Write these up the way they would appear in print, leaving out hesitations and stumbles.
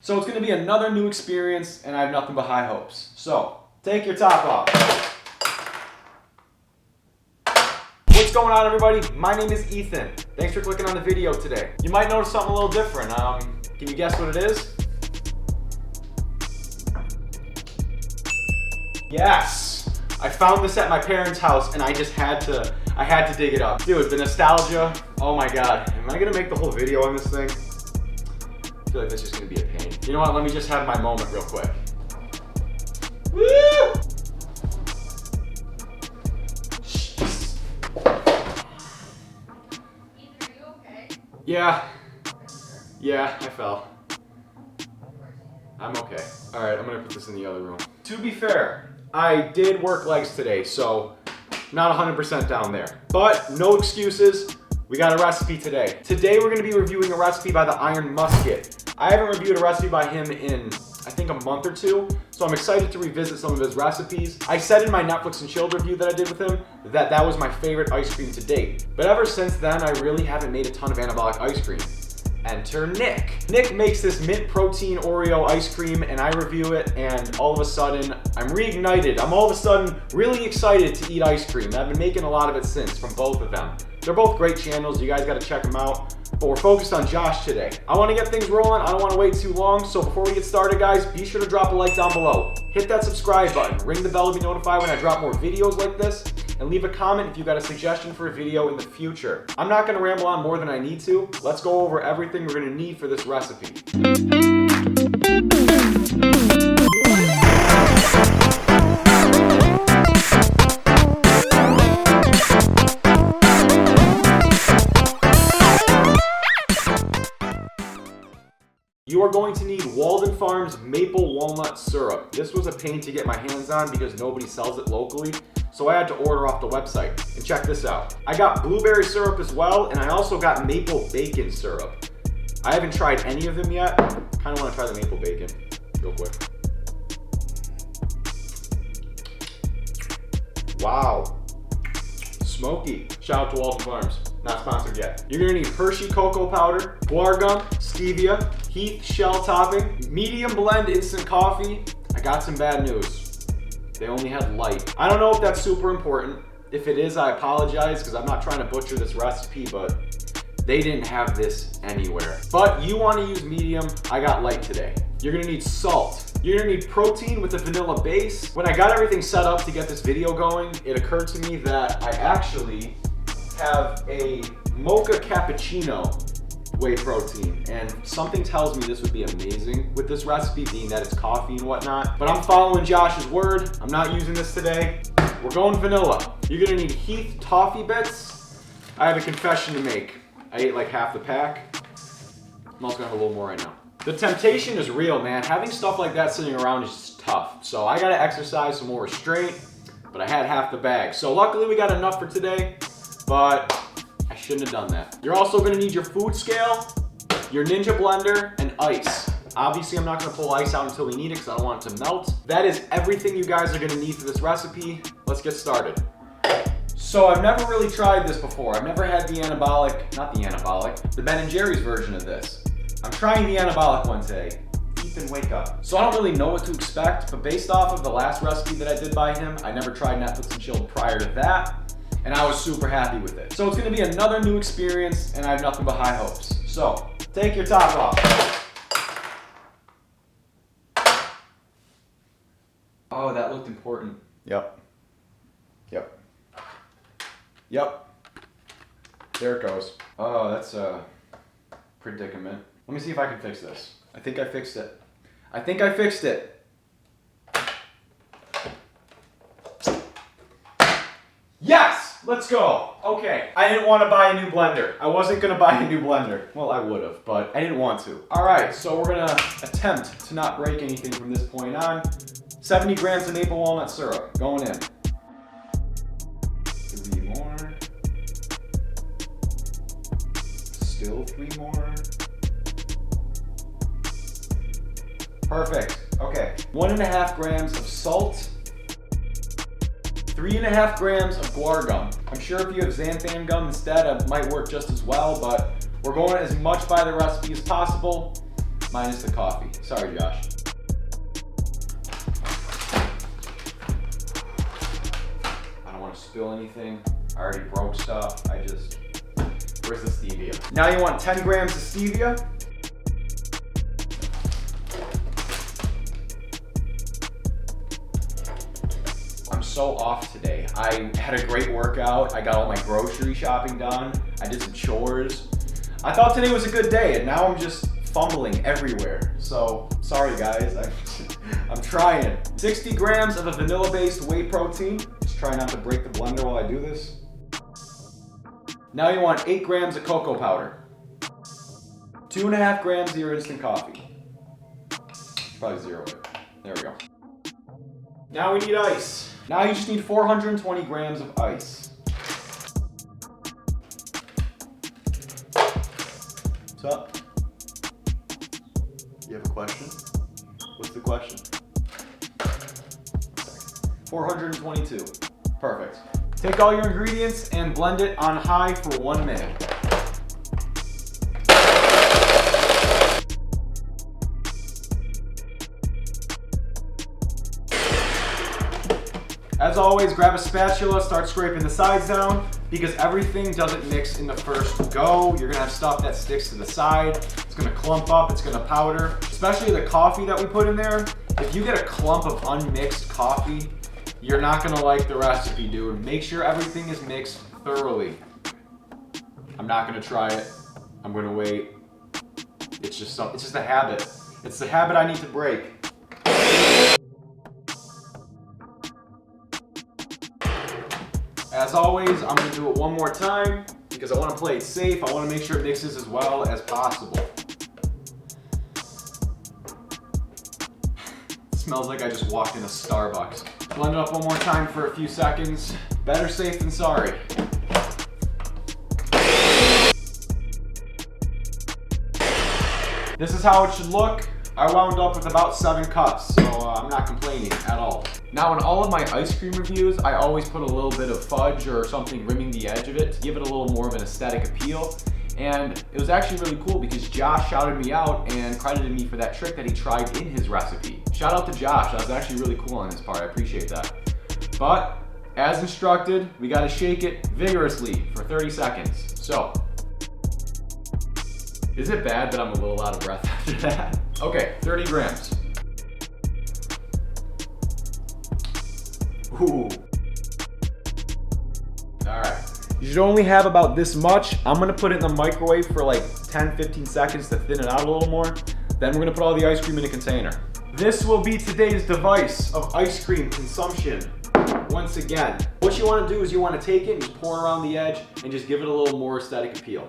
So it's going to be another new experience, and I have nothing but high hopes. So, take your top off. What's going on, everybody? My name is Ethan. Thanks for clicking on the video today. You might notice something a little different. Can you guess what it is? Yes! I found this at my parents' house, and I had to dig it up. Dude, the nostalgia, oh my god. Am I gonna make the whole video on this thing? I feel like this is gonna be a pain. You know what, let me just have my moment real quick. Woo! Ethan, are you okay? Yeah, I fell. I'm okay. All right, I'm gonna put this in the other room. To be fair, I did work legs today, so not 100% down there. But no excuses, we got a recipe today. Today we're gonna be reviewing a recipe by the Iron Musket. I haven't reviewed a recipe by him in, I think, a month or two, so I'm excited to revisit some of his recipes. I said in my Netflix and Chilled review that I did with him that that was my favorite ice cream to date. But ever since then, I really haven't made a ton of anabolic ice cream. Enter Nick. Nick makes this mint protein Oreo ice cream, and I review it, and all of a sudden, I'm reignited. I'm all of a sudden really excited to eat ice cream. I've been making a lot of it since from both of them. They're both great channels. You guys got to check them out. But we're focused on Josh today. I want to get things rolling. I don't want to wait too long. So before we get started, guys, be sure to drop a like down below. Hit that subscribe button. Ring the bell to be notified when I drop more videos like this. And leave a comment if you got a suggestion for a video in the future. I'm not going to ramble on more than I need to. Let's go over everything we're going to need for this recipe. You are going to need Walden Farms maple walnut syrup. This was a pain to get my hands on because nobody sells it locally, so I had to order off the website. And check this out. I got blueberry syrup as well, and I also got maple bacon syrup. I haven't tried any of them yet. Kind of want to try the maple bacon real quick. Wow. Smoky. Shout out to Walden Farms. Not sponsored yet. You're gonna need Hershey cocoa powder, guar gum, stevia, Heath shell topping, medium blend instant coffee. I got some bad news. They only had light. I don't know if that's super important. If it is, I apologize because I'm not trying to butcher this recipe, but they didn't have this anywhere. But you want to use medium. I got light today. You're gonna need salt. You're gonna need protein with a vanilla base. When I got everything set up to get this video going, it occurred to me that I actually have a mocha cappuccino whey protein, and something tells me this would be amazing with this recipe, being that it's coffee and whatnot. But I'm following Josh's word. I'm not using this today. We're going vanilla. You're gonna need Heath Toffee bits. I have a confession to make. I ate like half the pack. I'm also gonna have a little more right now. The temptation is real, man. Having stuff like that sitting around is just tough. So I gotta exercise some more restraint, but I had half the bag. So luckily we got enough for today, but I shouldn't have done that. You're also gonna need your food scale, your Ninja blender, and ice. Obviously, I'm not gonna pull ice out until we need it because I don't want it to melt. That is everything you guys are gonna need for this recipe. Let's get started. So I've never really tried this before. I've never had the the Ben&Jerrys version of this. I'm trying the Anabolic one today. Ethan, wake up. So I don't really know what to expect, but based off of the last recipe that I did by him, I never tried Netflix and Chilled prior to that, and I was super happy with it. So it's gonna be another new experience, and I have nothing but high hopes. So, take your top off. Oh, that looked important. Yep. There it goes. Oh, that's a predicament. Let me see if I can fix this. I think I fixed it. Yes! Let's go. Okay. I didn't want to buy a new blender. I wasn't going to buy a new blender. Well, I would have, but I didn't want to. All right, so we're going to attempt to not break anything from this point on. 70 grams of maple walnut syrup going in. 3 more. Still 3 more. Perfect. Okay. 1.5 grams of salt. 3.5 grams of guar gum. I'm sure if you have xanthan gum instead, it might work just as well, but we're going as much by the recipe as possible, minus the coffee. Sorry, Josh. I don't want to spill anything. I already broke stuff. Where's the stevia? Now you want 10 grams of stevia. I'm so off today. I had a great workout. I got all my grocery shopping done. I did some chores. I thought today was a good day, and now I'm just fumbling everywhere. So, sorry guys, I'm trying. 60 grams of a vanilla-based whey protein. Just try not to break the blender while I do this. Now you want 8 grams of cocoa powder. 2.5 grams of your instant coffee. Probably zero it. There we go. Now we need ice. Now you just need 420 grams of ice. What's up? You have a question? What's the question? 422. Perfect. Take all your ingredients and blend it on high for 1 minute. As always, grab a spatula, start scraping the sides down, because everything doesn't mix in the first go. You're gonna have stuff that sticks to the side. It's gonna clump up, it's gonna powder. Especially the coffee that we put in there. If you get a clump of unmixed coffee, you're not gonna like the recipe, dude. Make sure everything is mixed thoroughly. I'm not gonna try it. I'm gonna wait. It's just a habit. It's the habit I need to break. As always, I'm gonna do it one more time because I wanna play it safe. I wanna make sure it mixes as well as possible. It smells like I just walked in a Starbucks. Blend it up one more time for a few seconds. Better safe than sorry. This is how it should look. I wound up with about 7 cups, so I'm not complaining at all. Now in all of my ice cream reviews, I always put a little bit of fudge or something rimming the edge of it to give it a little more of an aesthetic appeal. And it was actually really cool because Josh shouted me out and credited me for that trick that he tried in his recipe. Shout out to Josh, that was actually really cool on his part, I appreciate that. But, as instructed, we gotta shake it vigorously for 30 seconds. So, is it bad that I'm a little out of breath after that? Okay, 30 grams. Ooh. All right. You should only have about this much. I'm gonna put it in the microwave for like 10-15 seconds to thin it out a little more. Then we're gonna put all the ice cream in a container. This will be today's device of ice cream consumption. Once again, what you wanna do is you wanna take it and just pour it around the edge and just give it a little more aesthetic appeal.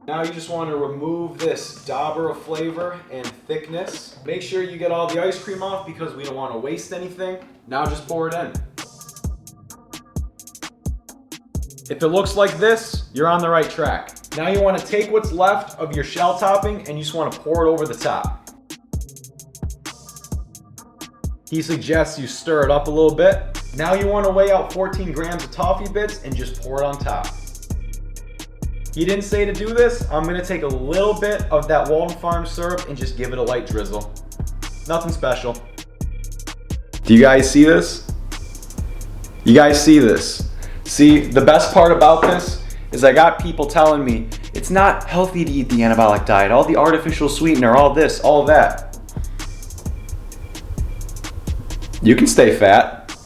Now you just want to remove this dauber of flavor and thickness. Make sure you get all the ice cream off because we don't want to waste anything. Now just pour it in. If it looks like this, you're on the right track. Now you want to take what's left of your shell topping and you just want to pour it over the top. He suggests you stir it up a little bit. Now you want to weigh out 14 grams of toffee bits and just pour it on top. He didn't say to do this. I'm gonna take a little bit of that Walden Farms syrup and just give it a light drizzle. Nothing special. Do you guys see this? You guys see this? See, the best part about this is I got people telling me it's not healthy to eat the anabolic diet, all the artificial sweetener, all this, all that. You can stay fat.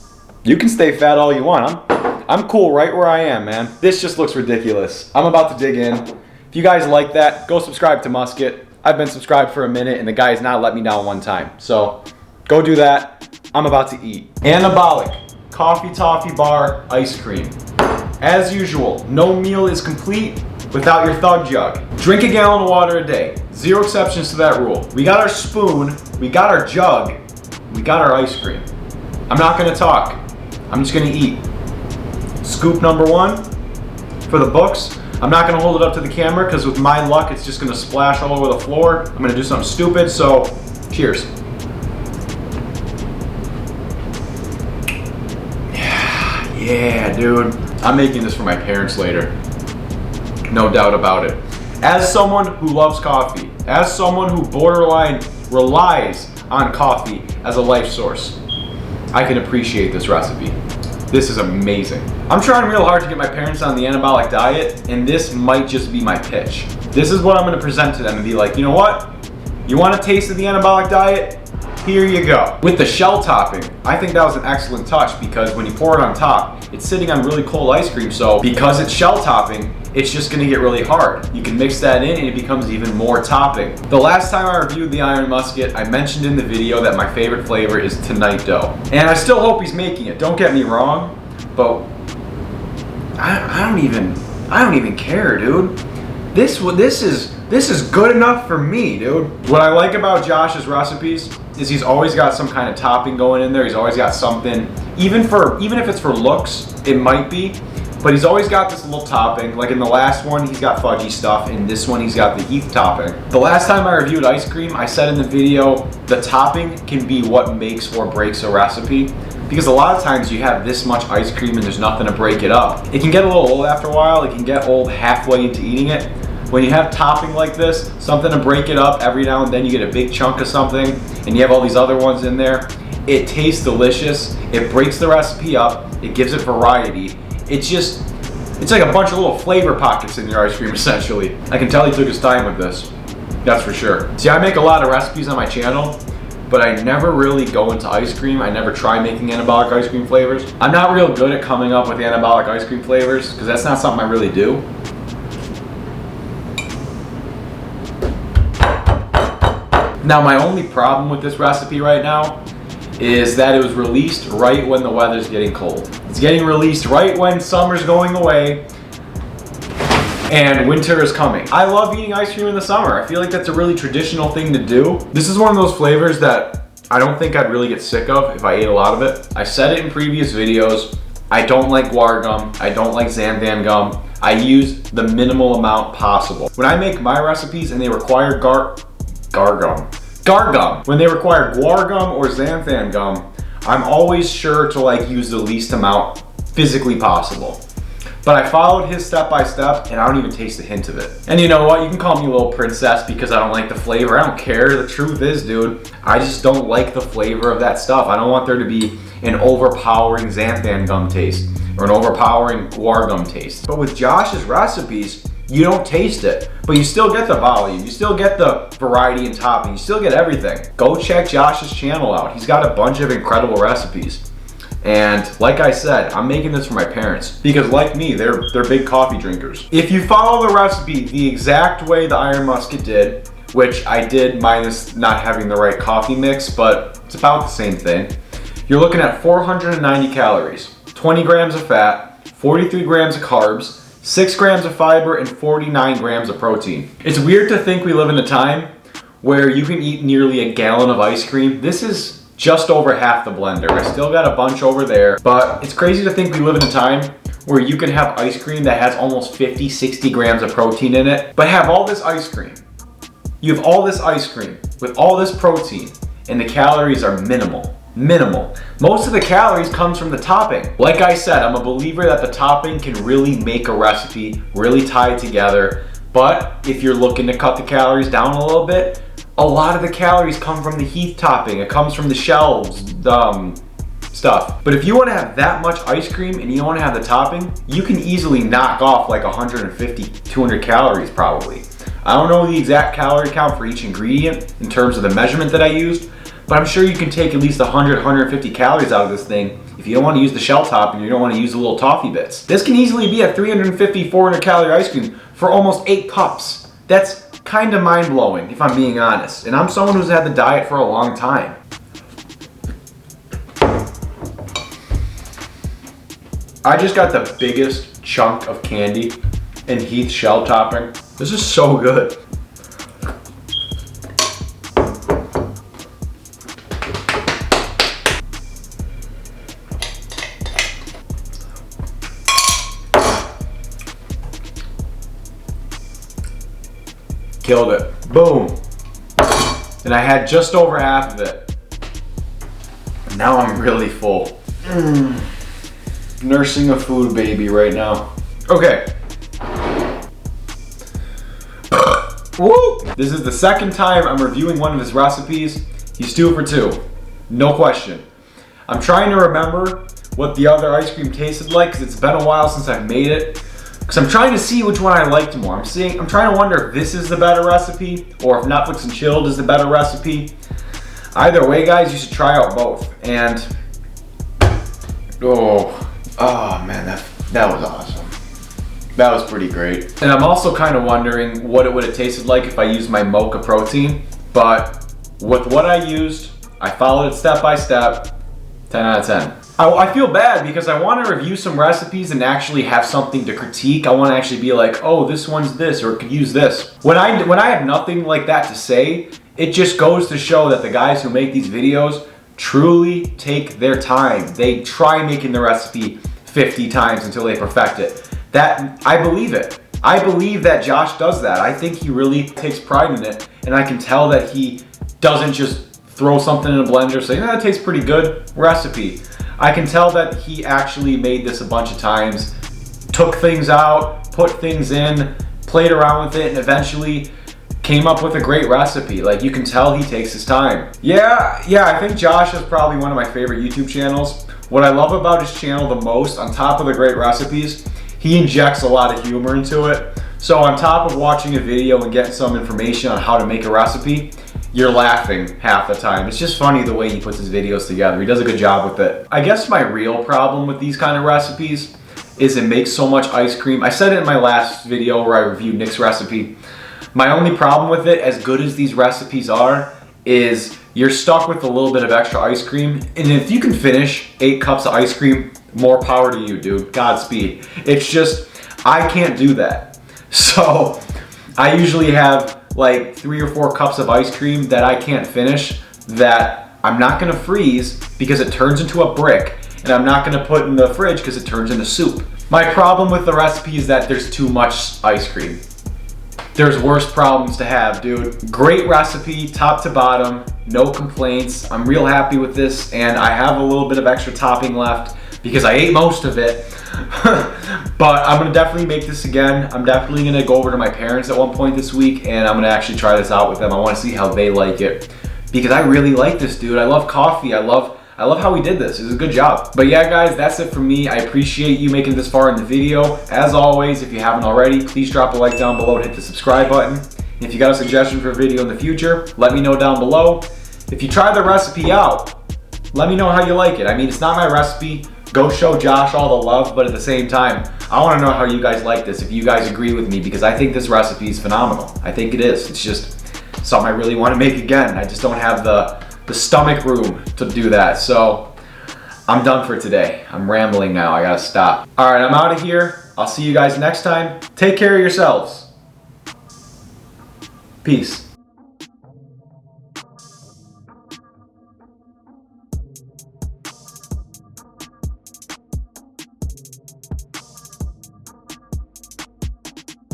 You can stay fat all you want. I'm cool right where I am, man. This just looks ridiculous. I'm about to dig in. If you guys like that, go subscribe to Musket. I've been subscribed for a minute and the guy has not let me down one time. So go do that. I'm about to eat. Anabolic, coffee toffee bar, ice cream. As usual, no meal is complete without your thug jug. Drink a gallon of water a day. 0 exceptions to that rule. We got our spoon, we got our jug, we got our ice cream. I'm not gonna talk. I'm just gonna eat. Scoop number 1 for the books. I'm not gonna hold it up to the camera because with my luck, it's just gonna splash all over the floor. I'm gonna do something stupid, so cheers. Yeah, dude. I'm making this for my parents later. No doubt about it. As someone who loves coffee, as someone who borderline relies on coffee as a life source, I can appreciate this recipe. This is amazing. I'm trying real hard to get my parents on the anabolic diet, and this might just be my pitch. This is what I'm gonna present to them and be like, you know what? You want a taste of the anabolic diet? Here you go. With the shell topping, I think that was an excellent touch because when you pour it on top, it's sitting on really cold ice cream. So because it's shell topping, it's just gonna get really hard. You can mix that in and it becomes even more topping. The last time I reviewed the Iron Musket, I mentioned in the video that my favorite flavor is Tonight Dough. And I still hope he's making it, don't get me wrong, but I don't even care, dude. This is good enough for me, dude. What I like about Josh's recipes is he's always got some kind of topping going in there. He's always got something, even if it's for looks, it might be, but he's always got this little topping. Like in the last one, he's got fudgy stuff. In this one, he's got the Heath topping. The last time I reviewed ice cream, I said in the video, the topping can be what makes or breaks a recipe. Because a lot of times you have this much ice cream and there's nothing to break it up. It can get a little old after a while. It can get old halfway into eating it. When you have topping like this, something to break it up every now and then, you get a big chunk of something and you have all these other ones in there. It tastes delicious. It breaks the recipe up. It gives it variety. It's like a bunch of little flavor pockets in your ice cream essentially. I can tell he took his time with this. That's for sure. See, I make a lot of recipes on my channel, but I never really go into ice cream. I never try making anabolic ice cream flavors. I'm not real good at coming up with anabolic ice cream flavors because that's not something I really do. Now, my only problem with this recipe right now is that it was released right when the weather's getting cold. It's getting released right when summer's going away and winter is coming. I love eating ice cream in the summer. I feel like that's a really traditional thing to do. This is one of those flavors that I don't think I'd really get sick of if I ate a lot of it. I said it in previous videos. I don't like guar gum. I don't like xanthan gum. I use the minimal amount possible. When I make my recipes and they require guar gum. When they require guar gum or xanthan gum, I'm always sure to like use the least amount physically possible. But I followed his step by step and I don't even taste a hint of it. And you know what? You can call me a little princess because I don't like the flavor. I don't care. The truth is, dude, I just don't like the flavor of that stuff. I don't want there to be an overpowering xanthan gum taste or an overpowering guar gum taste. But with Josh's recipes, you don't taste it, but you still get the volume, you still get the variety and topping, you still get everything. Go check Josh's channel out. He's got a bunch of incredible recipes. And like I said, I'm making this for my parents because like me, they're big coffee drinkers. If you follow the recipe the exact way the Iron Musket did, which I did minus not having the right coffee mix, but it's about the same thing, you're looking at 490 calories, 20 grams of fat, 43 grams of carbs, 6 grams of fiber, and 49 grams of protein. It's weird to think we live in a time where you can eat nearly a gallon of ice cream. This is just over half the blender. I still got a bunch over there, but it's crazy to think we live in a time where you can have ice cream that has almost 50, 60 grams of protein in it, but have all this ice cream. You have all this ice cream with all this protein, and the calories are minimal. Most of the calories comes from the topping. Like I said, I'm a believer that the topping can really make a recipe, really tie it together. But if you're looking to cut the calories down a little bit, a lot of the calories come from the Heath topping. It comes from the shells, stuff. But if you want to have that much ice cream and you don't want to have the topping, you can easily knock off like 150, 200 calories probably. I don't know the exact calorie count for each ingredient in terms of the measurement that I used, but I'm sure you can take at least 100, 150 calories out of this thing if you don't want to use the shell topping, you don't want to use the little toffee bits. This can easily be a 350, 400 calorie ice cream for almost 8 cups. That's kind of mind-blowing if I'm being honest. And I'm someone who's had the diet for a long time. I just got the biggest chunk of candy in Heath's shell topping. This is so good. Killed it. Boom. And I had just over half of it. Now I'm really full. Nursing a food baby right now. Okay. Woo! This is the second time I'm reviewing one of his recipes. He's 2 for 2, no question. I'm trying to remember what the other ice cream tasted like because it's been a while since I've made it. Because I'm trying to see which one I liked more. I'm trying to wonder if this is the better recipe or if Netflix and Chilled is the better recipe. Either way, guys, you should try out both. And oh man, that was awesome. That was pretty great. And I'm also kind of wondering what it would have tasted like if I used my mocha protein. But with what I used, I followed it step by step. 10 out of 10. I feel bad because I want to review some recipes and actually have something to critique. I want to actually be like, oh, this one's this, or it could use this. When I have nothing like that to say, it just goes to show that the guys who make these videos truly take their time. They try making the recipe 50 times until they perfect it. I believe it. I believe that Josh does that. I think he really takes pride in it, and I can tell that he doesn't just throw something in a blender, say, that tastes pretty good, recipe. I can tell that he actually made this a bunch of times, took things out, put things in, played around with it, and eventually came up with a great recipe. Like, you can tell he takes his time. Yeah, I think Josh is probably one of my favorite YouTube channels. What I love about his channel the most, on top of the great recipes, he injects a lot of humor into it. So on top of watching a video and getting some information on how to make a recipe, you're laughing half the time. It's just funny the way he puts his videos together. He does a good job with it. I guess my real problem with these kind of recipes is it makes so much ice cream. I said it in my last video where I reviewed Nick's recipe. My only problem with it, as good as these recipes are, is you're stuck with a little bit of extra ice cream. And if you can finish 8 cups of ice cream, more power to you, dude. Godspeed. It's just, I can't do that. So I usually have like 3 or 4 cups of ice cream that I can't finish, that I'm not gonna freeze because it turns into a brick, and I'm not gonna put in the fridge because it turns into soup. My problem with the recipe is that there's too much ice cream. There's worse problems to have, dude. Great recipe, top to bottom, no complaints. I'm real happy with this, and I have a little bit of extra topping left because I ate most of it. But I'm gonna definitely make this again. I'm definitely gonna go over to my parents at one point this week, and I'm gonna actually try this out with them. I wanna see how they like it, because I really like this, dude. I love coffee. I love how he did this. It was a good job. But yeah, guys, that's it for me. I appreciate you making it this far in the video. As always, if you haven't already, please drop a like down below and hit the subscribe button. And if you got a suggestion for a video in the future, let me know down below. If you try the recipe out, let me know how you like it. I mean, it's not my recipe. Go show Josh all the love, but at the same time, I want to know how you guys like this, if you guys agree with me, because I think this recipe is phenomenal. I think it is. It's just something I really want to make again. I just don't have the stomach room to do that. So I'm done for today. I'm rambling now. I gotta stop. All right, I'm out of here. I'll see you guys next time. Take care of yourselves. Peace.